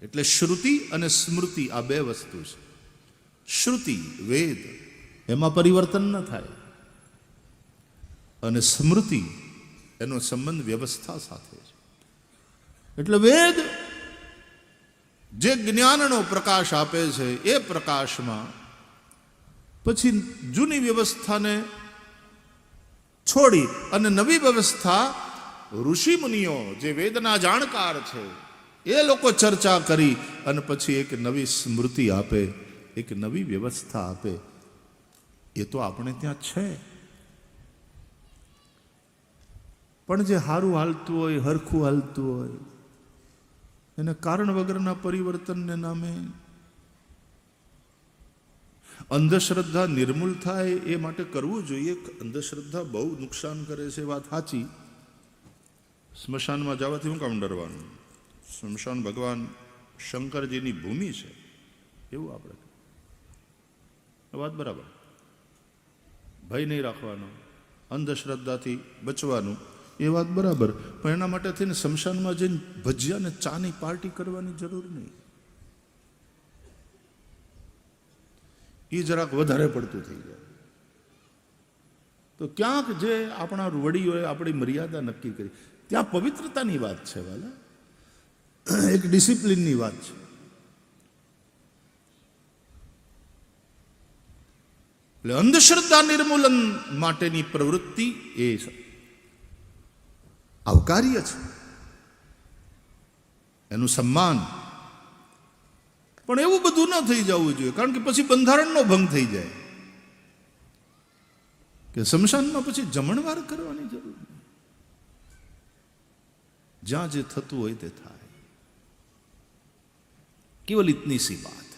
એટલે શ્રુતિ અને સ્મૃતિ આ બે વસ્તુ છે. શ્રુતિ વેદ એમાં પરિવર્તન ન થાય, અને સ્મૃતિ એનો સંબંધ વ્યવસ્થા સાથે છે. એટલે વેદ જે જ્ઞાનનો પ્રકાશ આપે છે એ પ્રકાશમાં પછી જૂની વ્યવસ્થાને છોડી અને નવી વ્યવસ્થા ઋષિ મુનિઓ જે વેદના જાણકાર છે એ લોકો ચર્ચા કરી અને પછી એક નવી સ્મૃતિ આપે, એક નવી વ્યવસ્થા આપે. એ તો આપણે ત્યાં છે, પણ જે સારું હાલતું હોય, હરખું હાલતું હોય, એને કારણ વગરના પરિવર્તનને નામે અંધશ્રદ્ધા નિર્મૂલ થાય એ માટે કરવું જોઈએ. અંધશ્રદ્ધા બહુ નુકસાન કરે છે, વાત સાચી. સ્મશાનમાં જવાથી શું કામ ડરવાનું? સ્મશાન ભગવાન શંકરજીની ભૂમિ છે, એવું આપણે વાત બરાબર. ભય નહીં રાખવાનો, અંધશ્રદ્ધાથી બચવાનું, એ વાત બરાબર. પણ એના માટે થઈને સ્મશાનમાં જઈને ભજીયા ને ચાની પાર્ટી કરવાની જરૂર નહીં. એ જરાક વધારે પડતું થઈ જાય. તો ક્યાંક જે આપણા વડીઓએ આપણી મર્યાદા નક્કી કરી, ત્યાં પવિત્રતાની વાત છે વાલા, એક ડિસિપ્લિનની વાત છે. એટલે અંધશ્રદ્ધા નિર્મૂલન માટેની પ્રવૃત્તિ એ આવકાર્ય છે, એનું સન્માન. પણ એવું બધું ન થઈ જવું જોઈએ, કારણ કે પછી બંધારણનો ભંગ થઈ જાય કે સ્મશાનમાં પછી જમણવાર કરવાની જરૂર નહીં. જ્યાં જે થતું હોય તે થાય, કેવલ ઇતની સી બાત.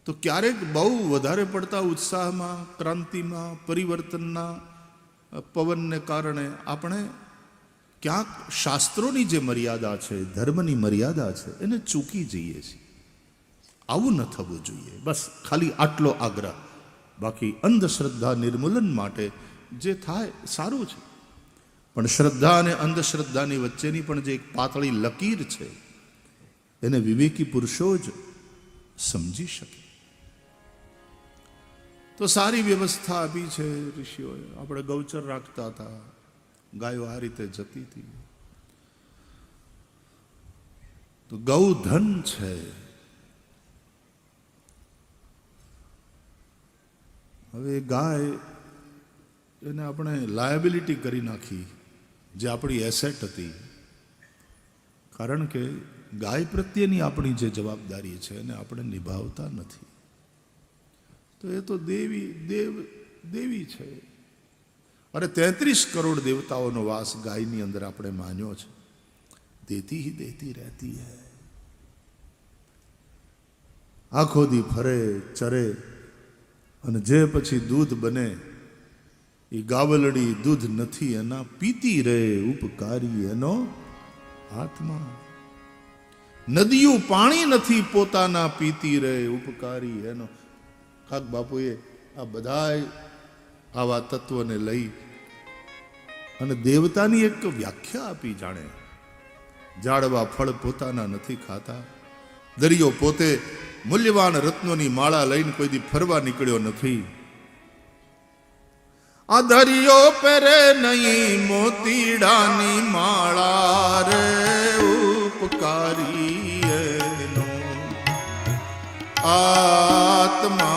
તો ક્યારેક બહુ વધારે પડતા ઉત્સાહમાં, ક્રાંતિમાં, પરિવર્તનના પવનને કારણે આપણે ક્યાંક શાસ્ત્રોની જે મર્યાદા છે, ધર્મની મર્યાદા છે, એને ચૂકી જઈએ છીએ. આવું ન થવું જોઈએ. બસ ખાલી આટલો આગ્રહ. બાકી અંધશ્રદ્ધા નિર્મૂલન માટે જે થાય સારું છે, પણ શ્રદ્ધા અને અંધશ્રદ્ધાની વચ્ચેની પણ જે એક પાતળી લકીર છે એને વિવેકી પુરુષો જ સમજી શકે. તો સારી વ્યવસ્થા આપી છે ઋષિઓએ. આપણે ગૌચર રાખતા હતા, ગાયો આ રીતે જતી હતી. તો ગૌધન છે. હવે ગાય એને આપણે લાયબિલિટી કરી નાખી, જે આપણી એસેટ હતી. કારણ કે ગાય પ્રત્યેની આપણી જે જવાબદારી છે એને આપણે નિભાવતા નથી. તો એ તો દેવી છે. અરે 33 કરોડ દેવતાઓનો વાસ ગાયની અંદર આપણે માન્યો છે. દેતી હી દેતી રહેતી હૈ. આખો દી ફરે, ચરે, અને જે પછી દૂધ બને એ ગાવલડી દૂધ નથી એના, પીતી રહે ઉપકારી એનો આત્મા. નદીઓ પાણી નથી પોતાના, પીતી રહે ઉપકારી એનો. કાક બાપુએ આ બધાય આવા તત્વને લઈ અને દેવતાની એક વ્યાખ્યા આપી. જાણે ઝાડવા ફળ પોતાના નથી ખાતા, દરિયો પોતે મૂલ્યવાન રત્નોની માળા લઈને કોઈ દી ફરવા નીકળ્યો નથી. આ દરિયો પેરે નહીં મોતીડાની માળા રે, ઉપકારી એનો આત્મા.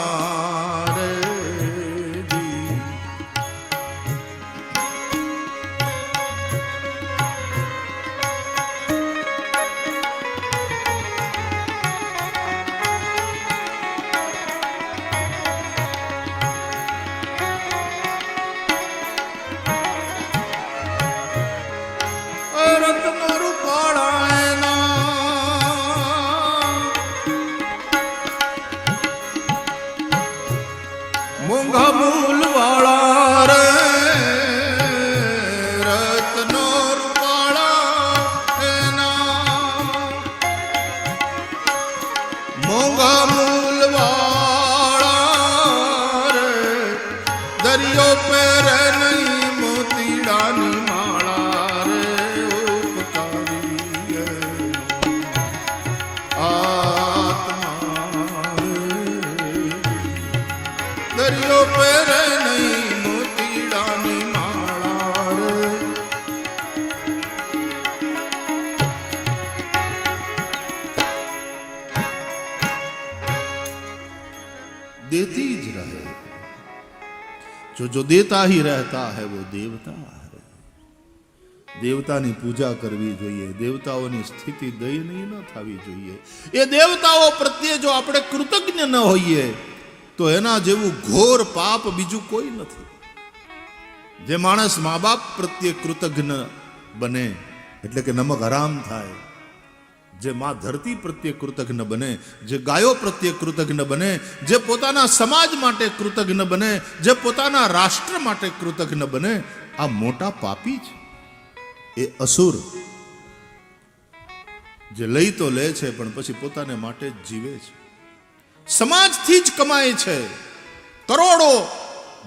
देती ज रहे, जो देता ही रहता है वो देवता है। દેવતાની પૂજા કરવી જોઈએ, દેવતાઓની સ્થિતિ દયનીય ન થવી જોઈએ. એ દેવતાઓ પ્રત્યે જો આપણે કૃતજ્ઞ ન હોઈએ તો એના જેવું ઘોર પાપ બીજું કોઈ નથી. જે માણસ મા બાપ પ્રત્યે કૃતજ્ઞ બને એટલે કે નમક હરામ થાય, જે મા ધરતી પ્રત્યે કૃતજ્ઞ બને, જે ગાયો પ્રત્યે કૃતજ્ઞ બને, જે પોતાના સમાજ માટે કૃતજ્ઞ બને, જે પોતાના રાષ્ટ્ર માટે કૃતજ્ઞ બને, આ મોટા પાપી છે. એ અસુર જે લઈ તો લે છે પણ પછી પોતાને માટે જ જીવે છે, સમાજથી જ કમાય છે, કરોડો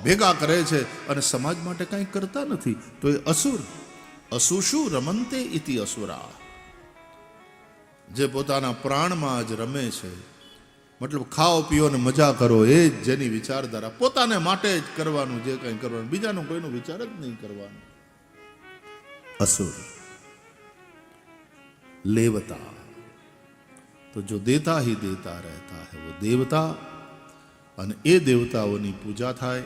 ભેગા કરે છે અને સમાજ માટે કંઈ કરતા નથી, તો એ અસુર. અસુષુ રમંતે ઇતિ અસુરા. જે પોતાના પ્રાણમાં જ રમે છે, મતલબ ખાઓ પીઓ ને મજા કરો, એ જ જેની વિચારધારા, પોતાને માટે જ કરવાનું, જે કંઈ કરવાનું, બીજાનો કોઈનો વિચાર જ નહીં કરવાનો. असुर. लेवता तो जो देता ही देता रहता है वो देवता. અને એ દેવતાઓની પૂજા થાય,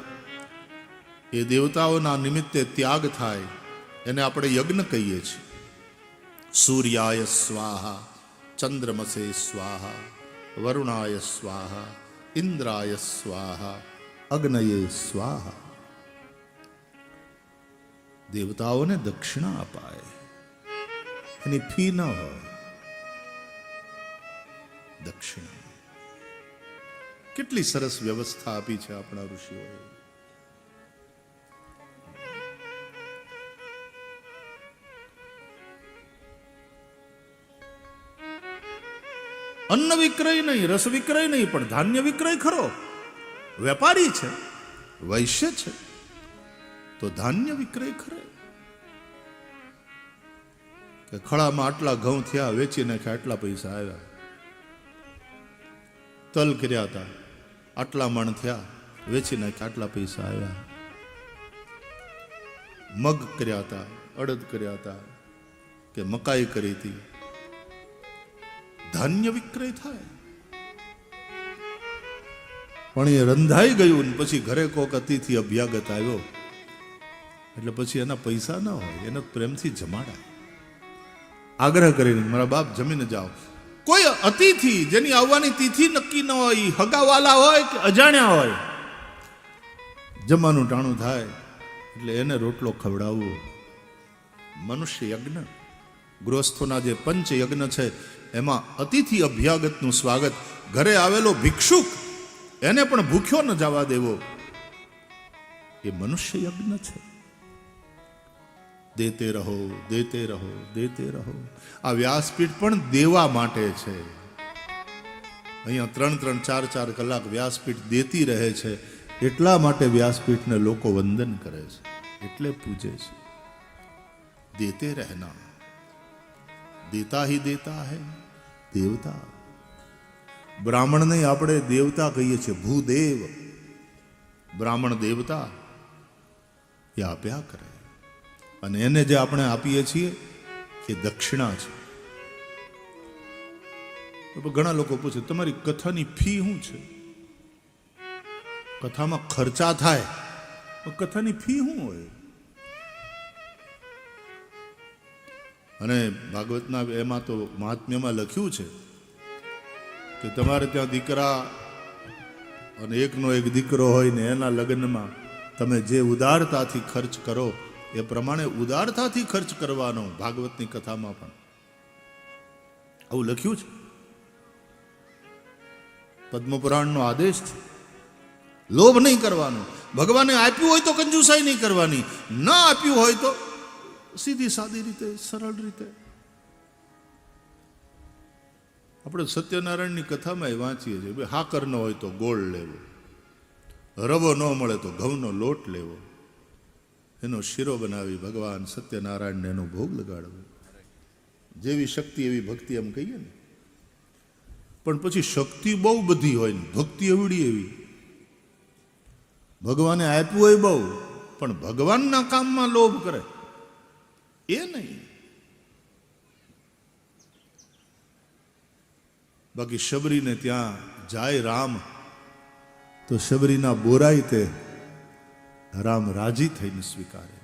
એ દેવતાઓના નિમિત્તે ત્યાગ થાય, એને આપણે યજ્ઞ કહીએ છીએ. સૂર્યાય સ્વાહા, ચંદ્રમસે સ્વાહા, વરુણાય સ્વાહા, ઇન્દ્રાય સ્વાહા, અગ્નયે સ્વાહા. દેવતાઓને દક્ષિણા અપાય, એની ફી ન હોય. દક્ષિણા કેટલી સરસ વ્યવસ્થા આપી છે આપણા ઋષિઓએ. અન્ન વિક્રય નહીં, રસ વિક્રય નહીં, પણ ધાન્ય વિક્રય ખરો. વેપારી છે, વૈશ્ય છે, તો ધાન્ય વિક્રય ખરે. કે ખળામાં આટલા ઘઉં થયા, વેચી નાખ્યા, આટલા પૈસા આવ્યા. તલ કર્યા હતા, આટલા મણ થયા, વેચી નાખ્યા, આટલા પૈસા આવ્યા. મગ કર્યા હતા, અડદ કર્યા હતા, કે મકાઈ કરી હતી, ધાન્ય વિક્રય થાય. પણ એ રંધાઈ ગયું ને પછી ઘરે કોક અતિથિ અભ્યાગત આવ્યો એટલે પછી એના પૈસા ના હોય, એને પ્રેમથી જમાડાય, આગ્રહ કરીને મારા બાપ જમીને જાઓ. કોઈ અતિથિ જેની આવવાની તિથિ નક્કી ન હોય, હગાવાલા હોય કે અજાણ્યા હોય, જમવાનું ટાણું થાય એટલે એને રોટલો ખવડાવવો. મનુષ્ય યજ્ઞ, ગૃહસ્થોના જે પંચ યજ્ઞ છે એમાં અતિથિ અભ્યાગતનું સ્વાગત. ઘરે આવેલો ભિક્ષુક એને પણ ભૂખ્યો ન જવા દેવો, એ મનુષ્ય યજ્ઞ છે. દેતે રહો, દેતે રહો, દેતે રહો. આ વ્યાસપીઠ પણ દેવા માટે છે. અહીંયા 3-3, 4-4 કલાક વ્યાસપીઠ દેતી રહે છે. એટલા માટે વ્યાસપીઠને લોકો વંદન કરે છે, એટલે પૂજે છે. દેતે રહેના, દેતા ही देता है देवता. બ્રાહ્મણને આપણે દેવતા કહીએ છીએ, ભૂદેવ. બ્રાહ્મણ દેવતા એ આપ્યા કરે, અને એને જે આપણે આપીએ છીએ એ દક્ષિણા છે. ઘણા લોકો પૂછે તમારી કથાની ફી શું છે? કથામાં ખર્ચા થાય, કથાની ફી શું હોય? અને ભાગવતના એમાં તો મહાત્મ્યમાં લખ્યું છે કે તમારે ત્યાં દીકરા અને એકનો એક દીકરો હોય ને એના લગ્નમાં તમે જે ઉદારતાથી ખર્ચ કરો એ પ્રમાણે ઉદારતાથી ખર્ચ કરવાનો. ભાગવતની કથામાં પણ આવું લખ્યું છે. પદ્મપુરાણનો આદેશ છે, લોભ નહીં કરવાનો. ભગવાને આપ્યું હોય તો કંજુસાઈ નહીં કરવાની, ન આપ્યું હોય તો સીધી સાદી રીતે, સરળ રીતે. આપણે સત્યનારાયણની કથામાં વાંચીએ છીએ, હાકર ન હોય તો ગોળ લેવો, રવો ન મળે તો ઘઉંનો લોટ લેવો, એનો શીરો બનાવી ભગવાન સત્યનારાયણને એનો ભોગ લગાડવો. જેવી શક્તિ એવી ભક્તિ એમ કહીએ ને. પણ પછી શક્તિ બહુ બધી હોય ને ભક્તિ એવડી એવી. ભગવાને આપ્યું હોય બહુ, પણ ભગવાનના કામમાં લોભ કરે એ નહીં. બાકી શબરીને ત્યાં જાય રામ તો શબરીના બોરાઈ તે રામ રાજી થઈને સ્વીકારે.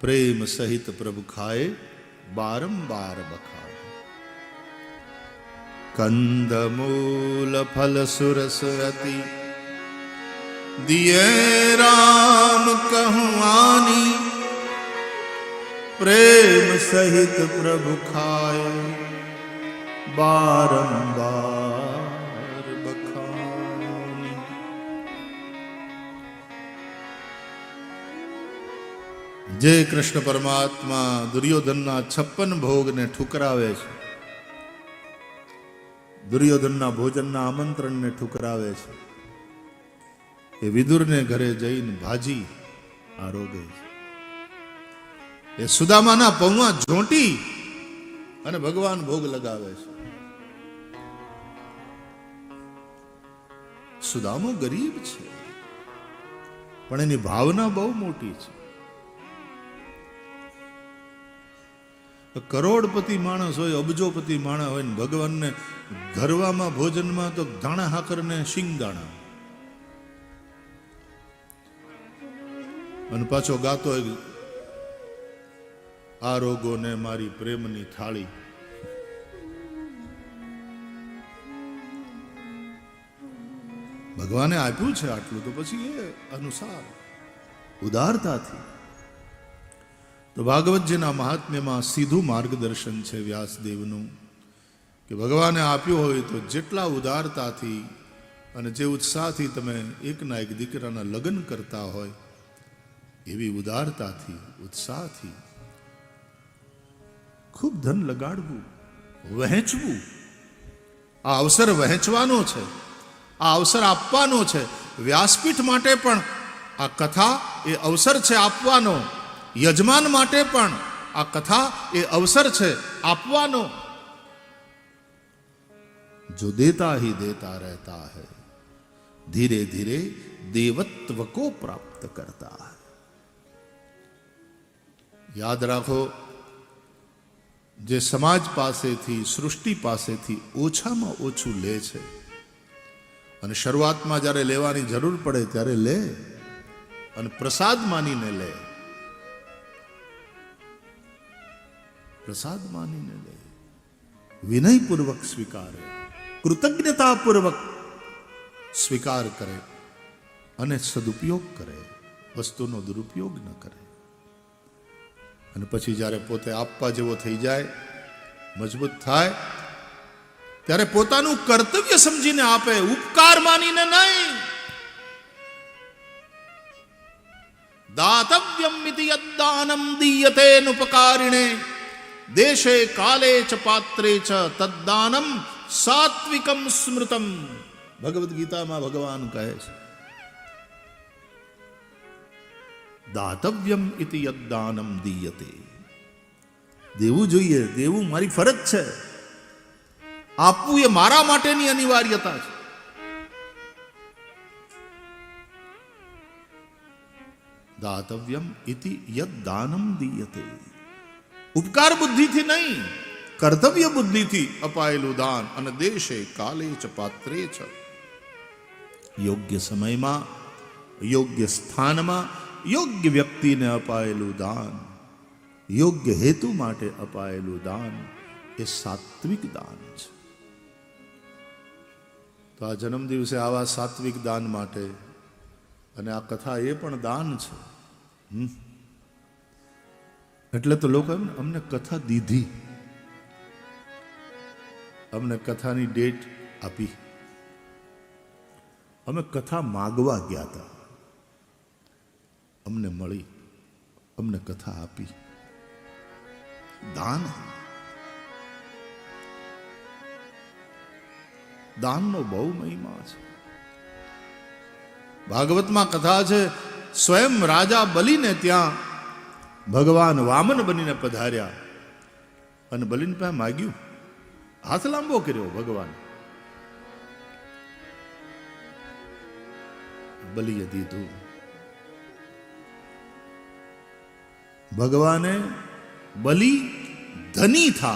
પ્રેમ સહિત પ્રભુ ખાય બારંબાર બખાય. કંદમૂલ ફલ સુરસ અતિ દિયે રામ કહું આની. પ્રેમ સહિત પ્રભુ ખાય બારંબાર બખાય. જે કૃષ્ણ પરમાત્મા દુર્યોધનના 56 ભોગને ઠુકરાવે છે, દુર્યોધનના ભોજનના આમંત્રણને ઠુકરાવે છે, એ વિદુરને ઘરે જઈને ભાજી આરોગે છે. એ સુદામાના પૌવા ઝોંટી અને ભગવાન ભોગ લગાવે છે. સુદામો ગરીબ છે, પણ એની ભાવના બહુ મોટી છે. કરોડપતિ માણસ હોય, અબજોપતિ માણસ હોય ને ભગવાનને ધરવામાં ભોજનમાં તો ધાણા હાકર ને શિંગદાણા, અને પાછો ગાતો હોય આ રોગોને મારી પ્રેમની થાળી. ભગવાને આપ્યું છે આટલું, તો પછી એ અનુસાર ઉદારતાથી. તો ભાગવતજીના મહાત્મ્યમાં સીધું માર્ગદર્શન છે વ્યાસદેવનું કે ભગવાને આપ્યું હોય તો જેટલા ઉદારતાથી અને જે ઉત્સાહથી તમે એકના એક દીકરાના લગ્ન કરતા હોય એવી ઉદારતાથી, ઉત્સાહથી ખૂબ ધન લગાડવું, વહેંચવું. આ અવસર વહેંચવાનો છે, આ અવસર આપવાનો છે. વ્યાસપીઠ માટે પણ આ કથા એ અવસર છે આપવાનો. યજમાન માટે પણ આ કથા એ અવસર છે આપવાનો. જો દેતા હી દેતા રહેતા હૈ, ધીરે ધીરે દેવત્વ કો પ્રાપ્ત કરતા હૈ. યાદ રાખો, જે સમાજ પાસેથી, સૃષ્ટિ પાસેથી ઓછામાં ઓછું લે છે અને શરૂઆતમાં જ્યારે લેવાની જરૂર પડે ત્યારે લે અને પ્રસાદ માનીને લે, પ્રસાદ માનીને લે, વિનયપૂર્વક સ્વીકારે, કૃતજ્ઞતાપૂર્વક સ્વીકાર કરે અને સદુપયોગ કરે, વસ્તુનો દુરુપયોગ ન કરે. અને પછી જ્યારે પોતે આપવા જેવો થઈ જાય, મજબૂત થાય, ત્યારે પોતાનું કર્તવ્ય સમજીને આપે, ઉપકાર માનીને નહીં. દાતવ્યમ ઇતિ યદ્દાનમ દીયતે નુપકારિણે દેશે કાલે ચ પાત્રે ચ તદ્દાનમ સાત્વિકમ સ્મૃતમ. ભગવદ્ ગીતામાં ભગવાન કહે છે, દાતવ્યમ ઇતિ યદ્દાનમ દીયતે. દેવું જોઈએ, દેવું મારી ફરજ છે, આપવું એ મારા માટેની અનિવાર્યતા છે. દાતવ્યમ ઇતિ યદ્દાનમ દીયતે. ઉપકાર બુદ્ધિથી નહીં, કર્તવ્ય બુદ્ધિથી અપાયેલું દાન. અને દેશે કાલે ચ પાત્રે ચ, યોગ્ય સમયમાં, યોગ્ય સ્થાનમાં, યોગ્ય વ્યક્તિને અપાયેલું દાન, યોગ્ય હેતુ માટે અપાયેલું દાન એ સાત્વિક દાન છે. તો આ જન્મ દિવસે આવા સાત્વિક દાન માટે, અને આ કથા એ પણ દાન છે. એટલે તો લોકો અમને કથા દીધી, અમને કથાની ડેટ આપી, અમે કથા માગવા ગયા હતા, અમને મળી, અમને કથા આપી. દાન, દાનનો બહુ મહિમા છે. ભાગવતમાં કથા છે, સ્વયં રાજા બલિને ત્યાં ભગવાન વામન બનીને પધાર્યા અને બલિને પાસે માગ્યું, હાથ લાંબો કર્યો ભગવાન. બલિએ દીધું. भगवाने बलि धनी था,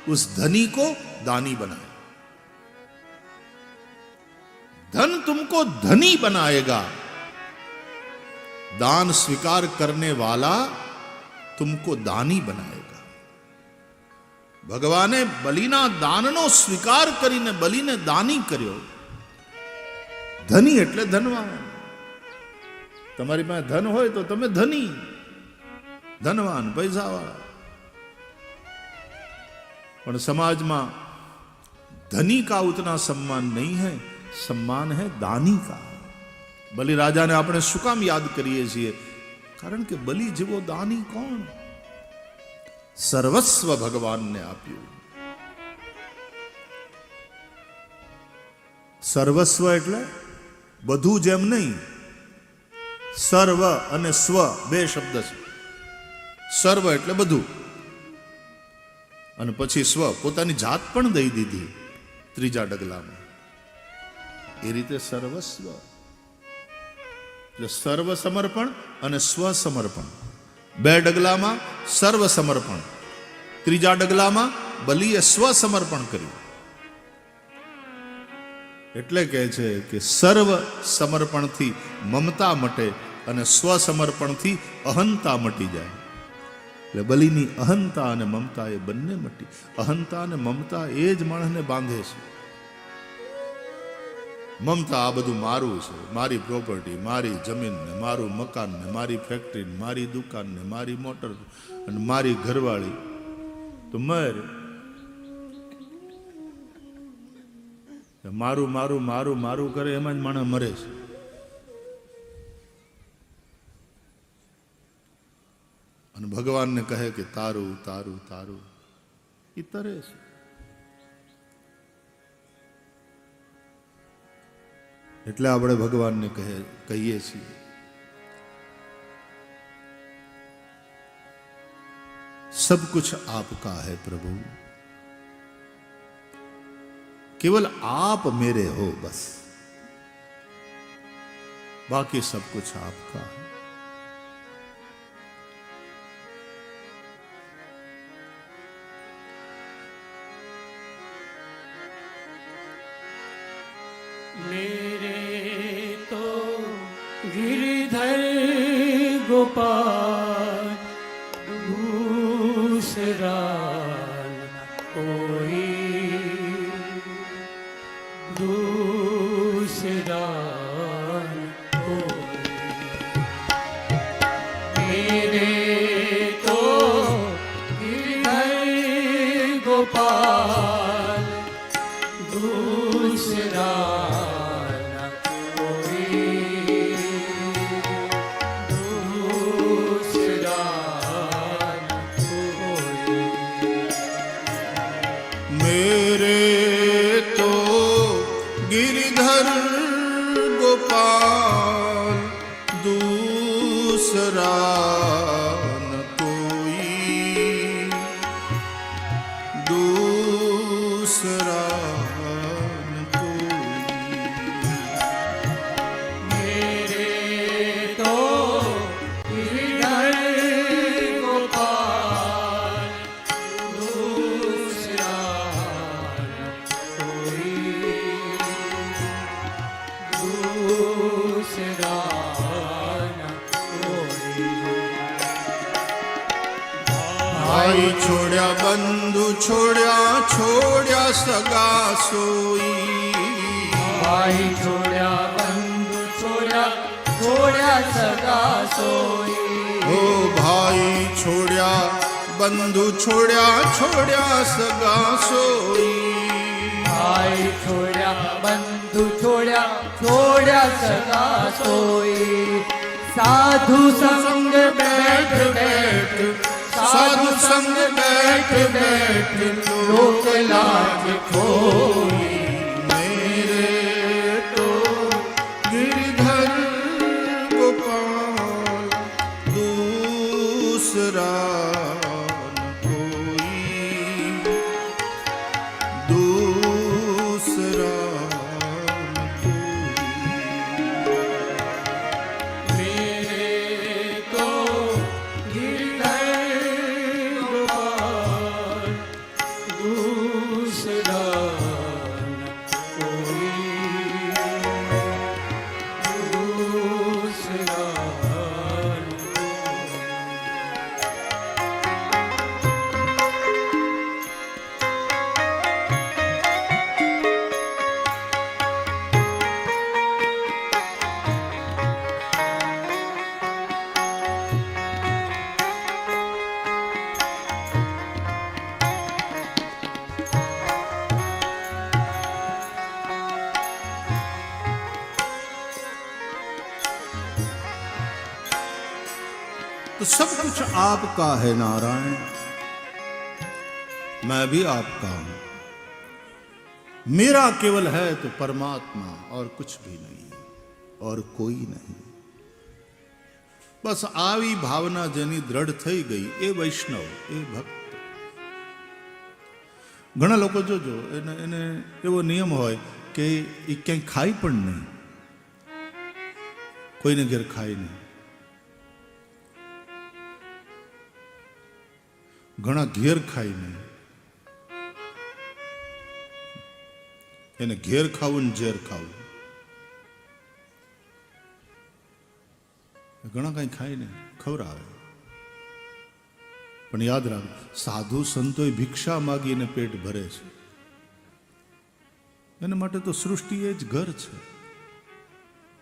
उस धनी को दानी बनाया. धन तुमको धनी बनाएगा, दान स्वीकार करने वाला तुमको दानी बनाएगा. ભગવાને બલિના દાનનો સ્વીકાર કરીને બલિને દાની કર્યો. ધની એટલે ધનવાન. તમારી પાસે ધન હોય તો તમે ધની, ધનવાન, પૈસાવાળા. પણ સમાજમાં ધनी का उतना सम्मान नहीं है, सम्मान है दानी का. બલિ રાજાને આપણે શું કામ યાદ કરીએ છીએ? કારણ કે બલિ જેવો દાની કોણ? સર્વસ્વ ભગવાનને આપ્યું. સર્વસ્વ એટલે બધું જેમ નહીં. સર્વ અને સ્વ બે શબ્દ છે. સર્વ એટલે બધું, અને પછી સ્વ પોતાની જાત પણ દઈ દીધી ત્રીજા ડગલામાં. એ રીતે સર્વસ્વ એટલે સર્વ સમર્પણ અને સ્વ સમર્પણ. બે ડગલામાં સર્વ સમર્પણ, ત્રીજા ડગલામાં બલિએ સ્વ સમર્પણ કર્યું. એટલે કહે છે કે સર્વ સમર્પણથી મમતા મટે અને સ્વ સમર્પણથી અહંતા મટી જાય. એટલે બલિની અહંતા અને મમતા એ બંને મટી. અહંતા અને મમતા એ જ માણસને બાંધે છે. મમતા આ બધું મારું છે, મારી પ્રોપર્ટી, મારી જમીન ને મારું મકાન ને મારી ફેક્ટરી ને મારી દુકાન ને મારી મોટર અને મારી ઘરવાળી. તો મારું મારું મારું મારું કરે એમાં જ માણસ મરે છે. અને ભગવાનને કહે કે તારું તારું તારું, એ તરે છે. એટલે આપણે ભગવાનને કહીએ છીએ सब कुछ आपका है प्रभु, केवल आप मेरे हो बस, बाकी सब कुछ आपका है. मेरे तो गिरधर गोपाल दूसरा कोई, दूसरा कोई. मेरे तो गिरधर गोपाल दूसरा भाई छोड़ा बंधु छोड़ा छोड़ा सगा सोई, भाई छोड़ा बंधु छोड़ा छोड़ा सगा सोई. ओ भाई छोड़ा बंधु छोड़ा छोड़ा सगा सोई, भाई छोड़ा बंधु छोड़ा छोड़ा सगा सोई. साधु संग बैठ बैठ, साधु संग बैठ बैठ लोक लाज खोई. मेरे तो गिरधर गोपाल दूसरा न कोई, दूसरा न कोई. मेरे तो दूसरा कोई. तो सब कुछ आपका है नारायण, मैं भी आपका हूं, मेरा केवल है तो परमात्मा और कुछ भी नहीं और कोई नहीं। बस આવી ભાવના જેની દ્રઢ થઈ ગઈ એ વૈષ્ણવ, એ ભક્ત. ઘણા લોકો જોજો એને એવો નિયમ હોય કે એ ક્યાંય ખાય પણ નહીં, કોઈને ઘેર ખાય નહીં. ઘણા ઘેર ખાય નહીં, એને ઘેર ખાવું ને ઝેર ખાવું. ઘણા કઈ ખાય નહીં, ખવડાવે. પણ યાદ રાખ, સાધુ સંતોએ ભિક્ષા માગીને પેટ ભરે છે. એના માટે તો સૃષ્ટિ એ જ ઘર છે.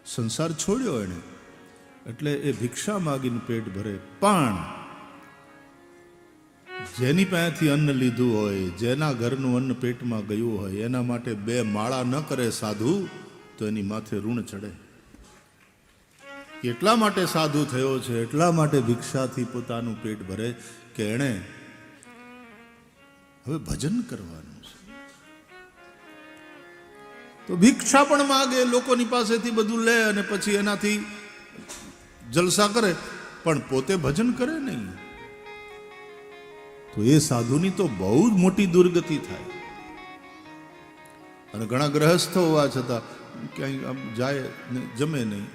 સંસાર છોડ્યો એને એટલે એ ભિક્ષા માગીને પેટ ભરે. પણ જેની પાસેથી અન્ન લીધું હોય, જેના ઘરનું અન્ન પેટમાં ગયું હોય, એના માટે બે માળા ન કરે સાધુ તો એની માથે ઋણ ચડે. એટલા માટે સાધુ થયો છે, એટલા માટે ભિક્ષાથી પોતાનું પેટ ભરે કે એણે હવે ભજન કરવાનું છે. તો ભિક્ષા પણ માગે, લોકોની પાસેથી બધું લે અને પછી એનાથી જલસા કરે, પણ પોતે ભજન કરે નહીં. તો એ સાધુની તો બહુ જ મોટી દુર્ગતિ થાય. અને ઘણા ગ્રહસ્થો હોવા છતાં ક્યાંય આમ જાય ને જમે નહીં.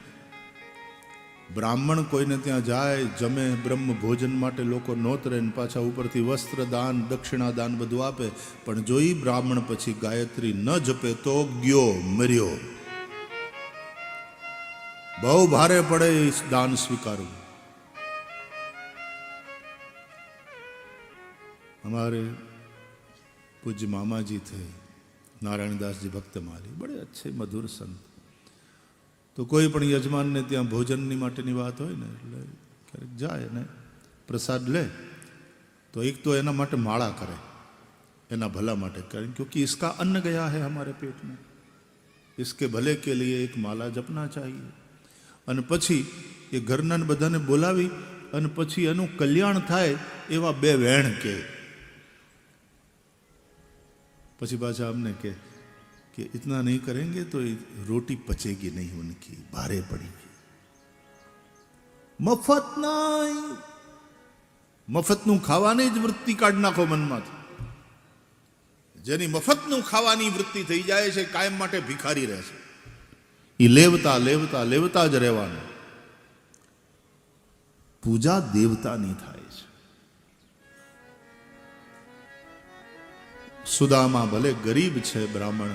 બ્રાહ્મણ કોઈને ત્યાં જાય, જમે, બ્રહ્મ ભોજન માટે લોકો નોતરે ને પાછા ઉપરથી વસ્ત્ર દાન, દક્ષિણા દાન બધું આપે. પણ જો ઈ બ્રાહ્મણ પછી ગાયત્રી ન જપે તો ગયો, મર્યો. બહુ ભારે પડે દાન સ્વીકારવું. हमारे पूज्य मामा जी थे, नारायणदास जी भक्तमाली, बड़े अच्छे मधुर संत. तो कोई पण यजमान ने ત્યાં ભોજનની માટેની વાત હોય ને એટલે ક્યારેક જાય ને પ્રસાદ લે તો એક તો એના માટે માળા કરે, એના ભલા માટે કરે, क्योंकि इसका अन्न गया है हमारे पेट में, इसके भले के लिए एक माला जपना चाहिए. અને પછી એ ઘરના બધાને બોલાવી અને પછી એનું કલ્યાણ થાય એવા બે વેણ કે પછી પાછા અમને કે इतना नहीं करेंगे तो रोटी पचेगी नहीं उनकी, भारे पड़ेगी. મફત નહીં, મફતનું ખાવાની જ વૃત્તિ કાઢી નાખો મનમાંથી. જેની મફતનું ખાવાની વૃત્તિ થઈ જાય છે કાયમ માટે ભિખારી રહેશે. એ લેવતા લેવતા લેવતા જ રહેવાનું. પૂજા દેવતાની થાય છે. સુદામા ભલે ગરીબ છે બ્રાહ્મણ,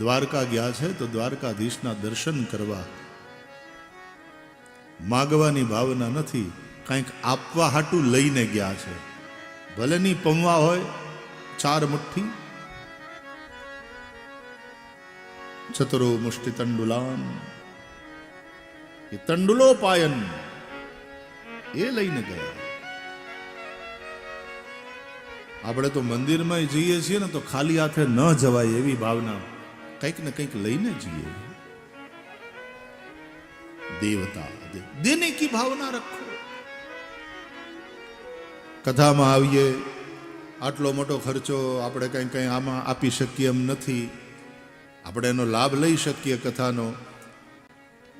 દ્વારકા ગયા છે તો દ્વારકાધીશના દર્શન કરવા. માગવાની ભાવના નથી, કંઈક આપવા હાટું લઈને ગયા છે. ભલે ની પમવા હોય 4 મુઠ્ઠી, ચતુરો મુષ્ટિ તંડુલાન, એ તંડુલો પાયન એ લઈને ગયા. આપણે તો મંદિરમાં જઈએ છીએ ને તો ખાલી હાથે ન જવાય એવી ભાવના, કંઈક ને કંઈક લઈને જઈએ. દેવતા દેને કી ભાવના રખો. કથામાં આવીએ, આટલો મોટો ખર્ચો આપણે કંઈ કંઈ આમાં આપી શકીએ એમ નથી. આપણે એનો લાભ લઈ શકીએ કથાનો.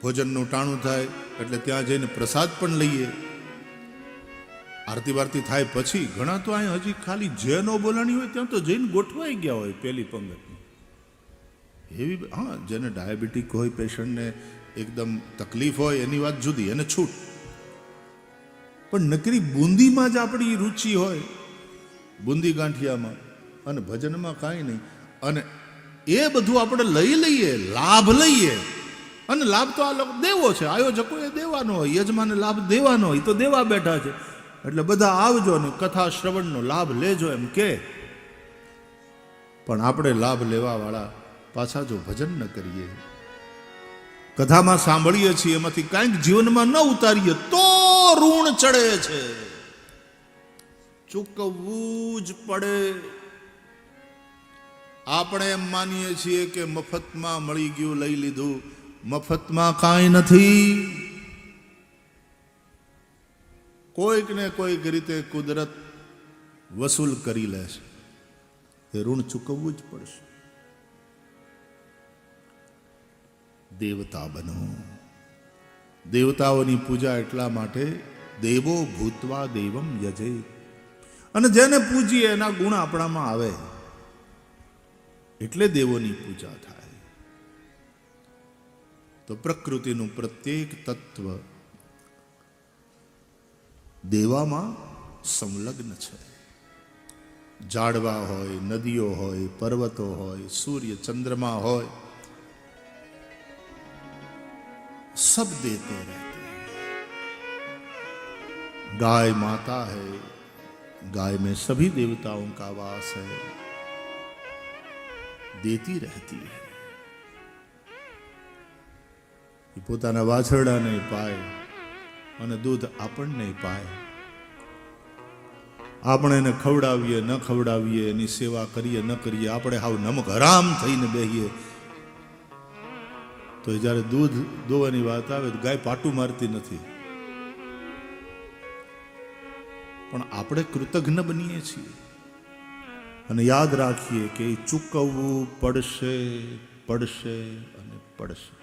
ભોજનનું ટાણું થાય એટલે ત્યાં જઈને પ્રસાદ પણ લઈએ. આરતી વારતી થાય પછી ઘણા તો અહીં હજી ખાલી જે નો બોલાણી હોય ત્યાં તો જઈને ગોઠવાઈ ગયા હોય પહેલી પંગતમાં. એવી હા, જેને ડાયાબિટીક હોય, પેશન્ટને એકદમ તકલીફ હોય એની વાત જુદી, એને છૂટ. પણ નકરી બુંદીમાં જ આપણી રુચિ હોય, બુંદી ગાંઠિયામાં અને ભજનમાં કાંઈ નહીં, અને એ બધું આપણે લઈ લઈએ, લાભ લઈએ. અને લાભ તો આ લોકો દેવો છે, આયોજકોએ દેવાનો હોય, યજમાને લાભ દેવાનો હોય, તો દેવા બેઠા છે એટલે બધા આવજો ને કથા શ્રવણનો લાભ લેજો એમ કે. પણ આપણે લાભ લેવા વાળા પાછા જો ભજન ન કરીએ, કથામાં સાંભળીએ છીએ એમાંથી કાંઈક જીવનમાં ન ઉતારીએ તો ઋણ ચડે છે, ચૂકવવું જ પડે. આપણે એમ માનીએ છીએ કે મફતમાં મળી ગયું, લઈ લીધું. મફતમાં કાંઈ નથી. કોઈક ને કોઈક રીતે કુદરત વસૂલ કરી લે છે. એ ઋણ ચૂકવવું જ પડશે. દેવતા બનો. દેવતાઓની પૂજા એટલા માટે દેવો ભૂતવા દેવમ યજે. અને જેને પૂજીએ એના ગુણ આપણામાં આવે એટલે દેવોની પૂજા થાય. તો પ્રકૃતિનું પ્રત્યેક તત્વ દેવામાં સંલગ્ન છે. ઝાડવા હોય, નદીઓ હોય, પર્વતો હોય, સૂર્ય ચંદ્रमा હોય, सब देते रहते हैं. गाय माता है, गाय में सभी देवताओं का वास है, देती रहती है. એ પોતાના વાછરડાને પાય અને દૂધ આપણને પાય. આપણે એને ખવડાવીએ ન ખવડાવીએ, એની સેવા કરીએ ન કરીએ, આપણે હાવ નમક હરામ થઈને બેહીએ, તો જ્યારે દૂધ દોવાની વાત આવે તો ગાય પાટું મારતી નથી. પણ આપણે કૃતજ્ઞ બનીએ છીએ અને યાદ રાખીએ કે ચૂકવવું પડશે, પડશે અને પડશે.